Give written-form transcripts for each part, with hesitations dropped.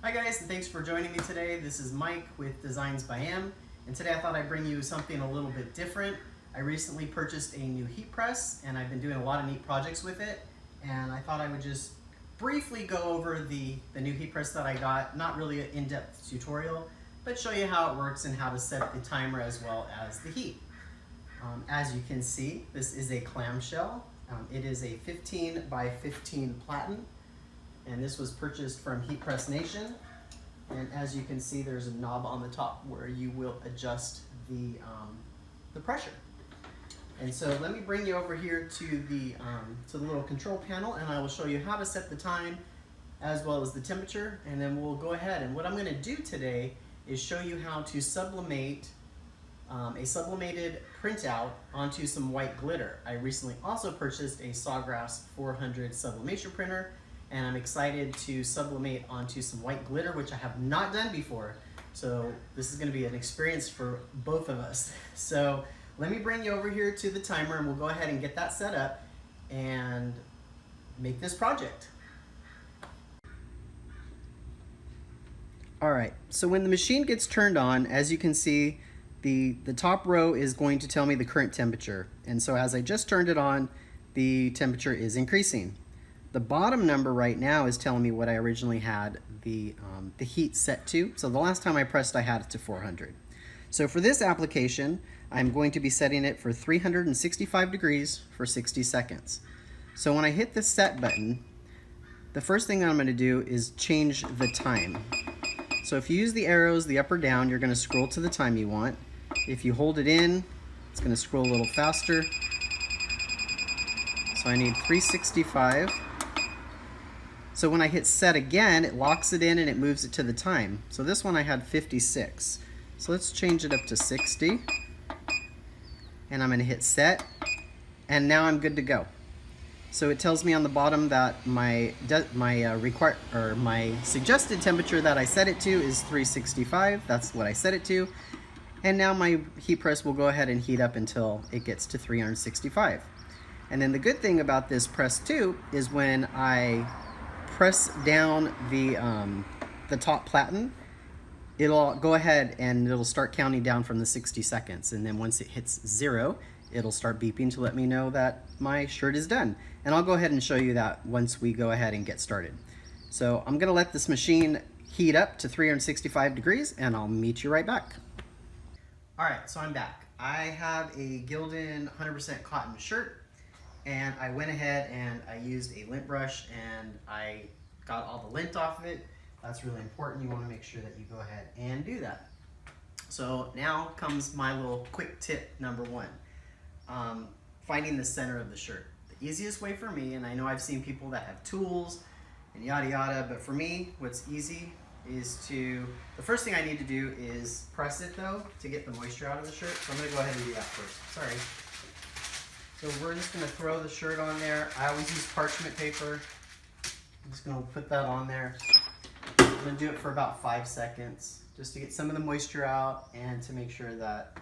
Hi guys, and thanks for joining me today. This is Mike with Designs by M, and today I thought I'd bring you something a little bit different. I recently purchased a new heat press, and I've been doing a lot of neat projects with it, and I thought I would just briefly go over the new heat press that I got. Not really an in-depth tutorial, but show you how it works and how to set the timer as well as the heat. As you can see, this is a clamshell. It is a 15 by 15 platen, and this was purchased from Heat Press Nation. And as you can see, there's a knob on the top where you will adjust the pressure. And so let me bring you over here to the little control panel, and I will show you how to set the time as well as the temperature, and then we'll go ahead. And what I'm going to do today is show you how to sublimate a sublimated printout onto some white glitter. I recently also purchased a Sawgrass 400 sublimation printer, and I'm excited to sublimate onto some white glitter, which I have not done before. So this is going to be an experience for both of us. So let me bring you over here to the timer, and we'll go ahead and get that set up and make this project. All right, so when the machine gets turned on, as you can see, the top row is going to tell me the current temperature. And so as I just turned it on, the temperature is increasing. The bottom number right now is telling me what I originally had the heat set to. So the last time I pressed, I had it to 400. So for this application, I'm going to be setting it for 365 degrees for 60 seconds. So when I hit the set button, the first thing I'm going to do is change the time. So if you use the arrows, the up or down, you're going to scroll to the time you want. If you hold it in, it's going to scroll a little faster. So I need 365. So when I hit set again, it locks it in and it moves it to the time. So this one I had 56. So let's change it up to 60. And I'm going to hit set. And now I'm good to go. So it tells me on the bottom that my suggested temperature that I set it to is 365. That's what I set it to. And now my heat press will go ahead and heat up until it gets to 365. And then the good thing about this press too is when I press down the top platen, it'll go ahead and it'll start counting down from the 60 seconds. And then once it hits 0, it'll start beeping to let me know that my shirt is done. And I'll go ahead and show you that once we go ahead and get started. So I'm gonna let this machine heat up to 365 degrees, and I'll meet you right back. All right, so I'm back. I have a Gildan 100% cotton shirt, and I went ahead and I used a lint brush and I got all the lint off of it. That's really important. You wanna make sure that you go ahead and do that. So now comes my little quick tip number 1. Finding the center of the shirt. The easiest way for me, and I know I've seen people that have tools and yada yada, but for me, what's easy is the first thing I need to do is press it though to get the moisture out of the shirt. So I'm gonna go ahead and do that first, sorry. So we're just gonna throw the shirt on there. I always use parchment paper. I'm just gonna put that on there. I'm gonna do it for about 5 seconds just to get some of the moisture out and to make sure that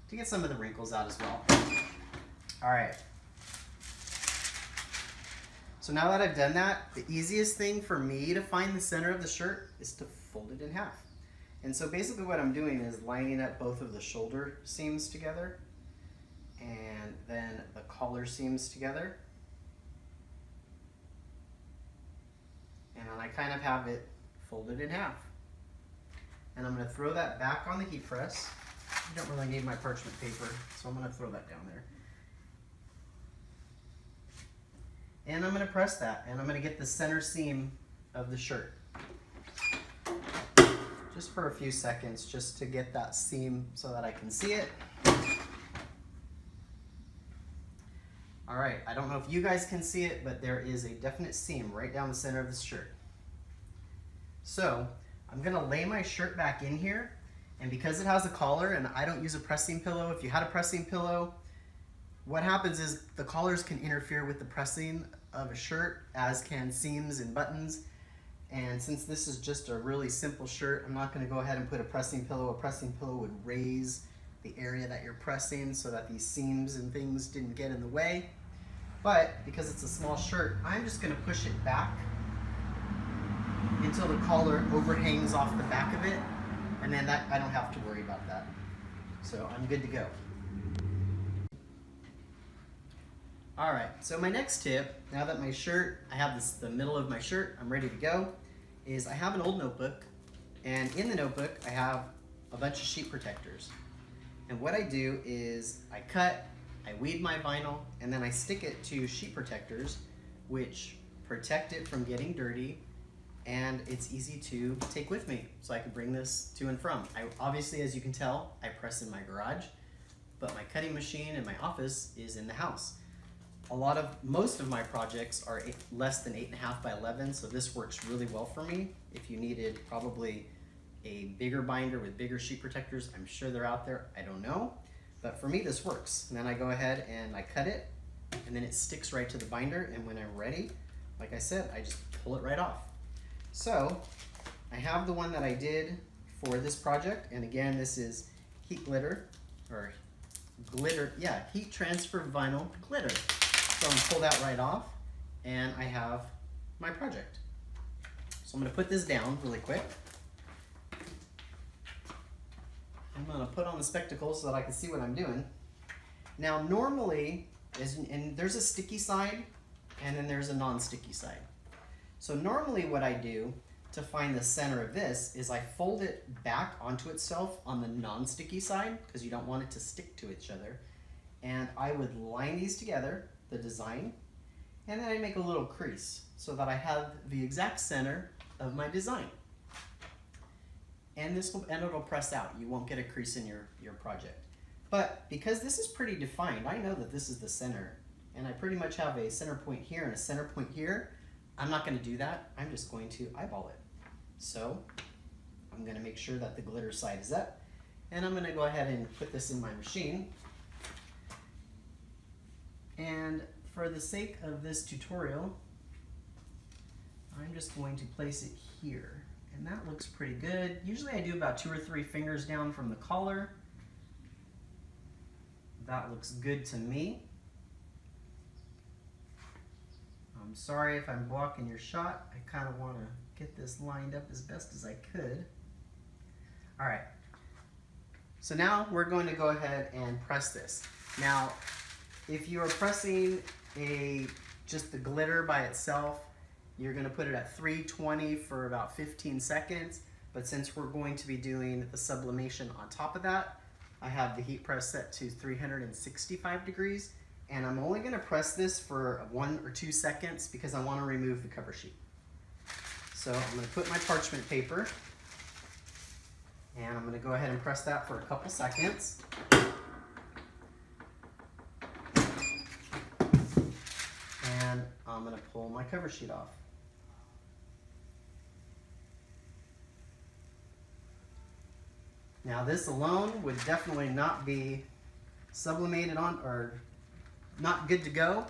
to get some of the wrinkles out as well. All right. So now that I've done that, the easiest thing for me to find the center of the shirt is to fold it in half. And so basically what I'm doing is lining up both of the shoulder seams together and then the collar seams together. And then I kind of have it folded in half. And I'm gonna throw that back on the heat press. I don't really need my parchment paper, so I'm going to throw that down there. And I'm going to press that, and I'm going to get the center seam of the shirt. Just for a few seconds, just to get that seam so that I can see it. All right, I don't know if you guys can see it, but there is a definite seam right down the center of the shirt. So I'm going to lay my shirt back in here. And because it has a collar and I don't use a pressing pillow, if you had a pressing pillow, what happens is the collars can interfere with the pressing of a shirt, as can seams and buttons. And since this is just a really simple shirt, I'm not going to go ahead and put a pressing pillow. A pressing pillow would raise the area that you're pressing so that these seams and things didn't get in the way. But because it's a small shirt, I'm just going to push it back until the collar overhangs off the back of it, and then that I don't have to worry about that. So I'm good to go. All right, so my next tip, now that my shirt, I have this, the middle of my shirt, I'm ready to go, is I have an old notebook, and in the notebook I have a bunch of sheet protectors. And what I do is I cut, I weed my vinyl, and then I stick it to sheet protectors, which protect it from getting dirty, and it's easy to take with me, so I can bring this to and from. Obviously, as you can tell, I press in my garage, but my cutting machine in my office is in the house. Most of my projects are less than 8.5 by 11, so this works really well for me. If you needed probably a bigger binder with bigger sheet protectors, I'm sure they're out there, I don't know. But for me, this works. And then I go ahead and I cut it, and then it sticks right to the binder, and when I'm ready, like I said, I just pull it right off. So, I have the one that I did for this project, and again, this is heat glitter, or glitter, yeah, heat transfer vinyl glitter. So I'm gonna pull that right off, and I have my project. So I'm gonna put this down really quick. I'm gonna put on the spectacles so that I can see what I'm doing. Now normally, and there's a sticky side, and then there's a non-sticky side. So normally what I do to find the center of this is I fold it back onto itself on the non-sticky side, because you don't want it to stick to each other. And I would line these together, the design, and then I make a little crease so that I have the exact center of my design. And it'll press out. You won't get a crease in your project. But because this is pretty defined, I know that this is the center, and I pretty much have a center point here and a center point here. I'm not going to do that. I'm just going to eyeball it. So I'm going to make sure that the glitter side is up, and I'm going to go ahead and put this in my machine. And for the sake of this tutorial, I'm just going to place it here. And that looks pretty good. Usually I do about 2 or 3 fingers down from the collar. That looks good to me. I'm sorry if I'm blocking your shot. I kind of want to get this lined up as best as I could. All right. So now we're going to go ahead and press this. Now, if you are pressing just the glitter by itself, you're going to put it at 320 for about 15 seconds. But since we're going to be doing the sublimation on top of that, I have the heat press set to 365 degrees. And I'm only going to press this for 1 or 2 seconds because I want to remove the cover sheet. So I'm going to put my parchment paper, and I'm going to go ahead and press that for a couple seconds. And I'm going to pull my cover sheet off. Now this alone would definitely not be sublimated on, or not good to go,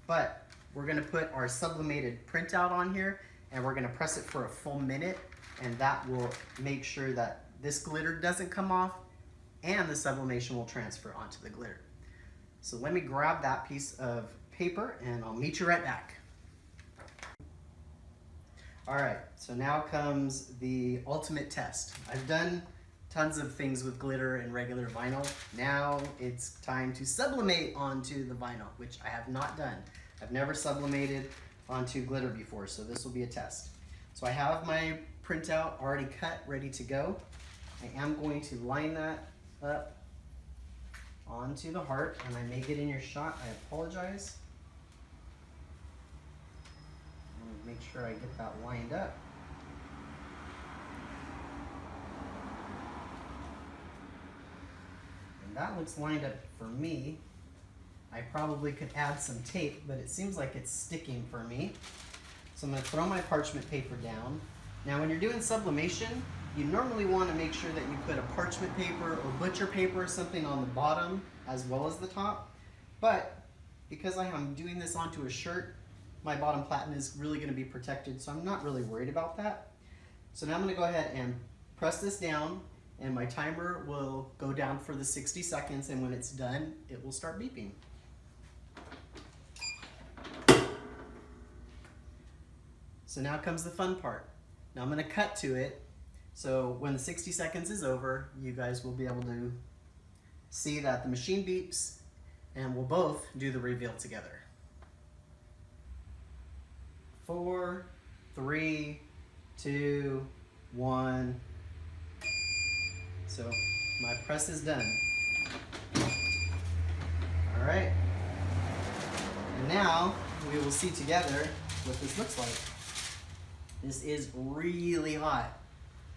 but we're going to put our sublimated printout on here, and we're going to press it for a full minute, and that will make sure that this glitter doesn't come off and the sublimation will transfer onto the glitter. So let me grab that piece of paper and I'll meet you right back. All right, so now comes the ultimate test. I've done tons of things with glitter and regular vinyl. Now it's time to sublimate onto the vinyl, which I have not done. I've never sublimated onto glitter before, so this will be a test. So I have my printout already cut, ready to go. I am going to line that up onto the heart, and I may get in your shot, I apologize. I'm gonna make sure I get that lined up. And that looks lined up for me. I probably could add some tape, but it seems like it's sticking for me. So I'm going to throw my parchment paper down. Now when you're doing sublimation, you normally want to make sure that you put a parchment paper or butcher paper or something on the bottom as well as the top. But because I am doing this onto a shirt, my bottom platen is really going to be protected, so I'm not really worried about that. So now I'm going to go ahead and press this down, and my timer will go down for the 60 seconds, and when it's done, it will start beeping. So now comes the fun part. Now I'm going to cut to it. So when the 60 seconds is over, you guys will be able to see that the machine beeps and we'll both do the reveal together. 4, 3, 2, 1. So my press is done. All right. And now we will see together what this looks like. This is really hot.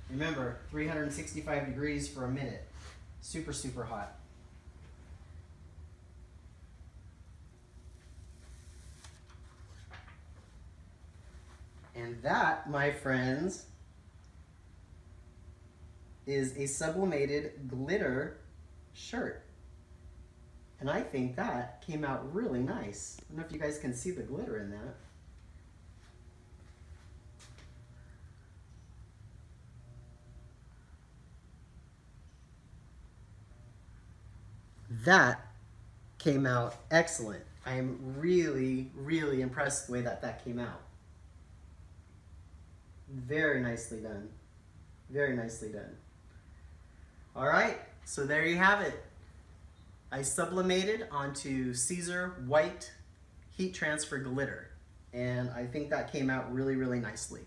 Remember, 365 degrees for a minute. Super, super hot. And that, my friends, is a sublimated glitter shirt. And I think that came out really nice. I don't know if you guys can see the glitter in that. That came out excellent. I am really, really impressed the way that that came out. Very nicely done. Very nicely done. All right, so there you have it. I sublimated onto Siser white heat transfer glitter, and I think that came out really, really nicely.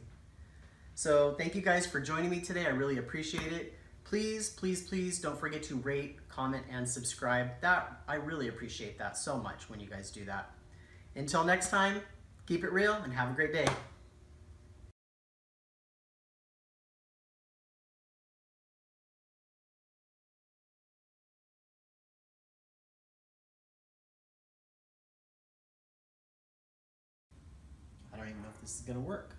So thank you guys for joining me today. I really appreciate it. Please, please, please don't forget to rate, comment, and subscribe. I really appreciate that so much when you guys do that. Until next time, keep it real and have a great day. I don't even know if this is gonna work.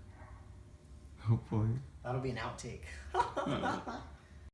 Hopefully. That'll be an outtake.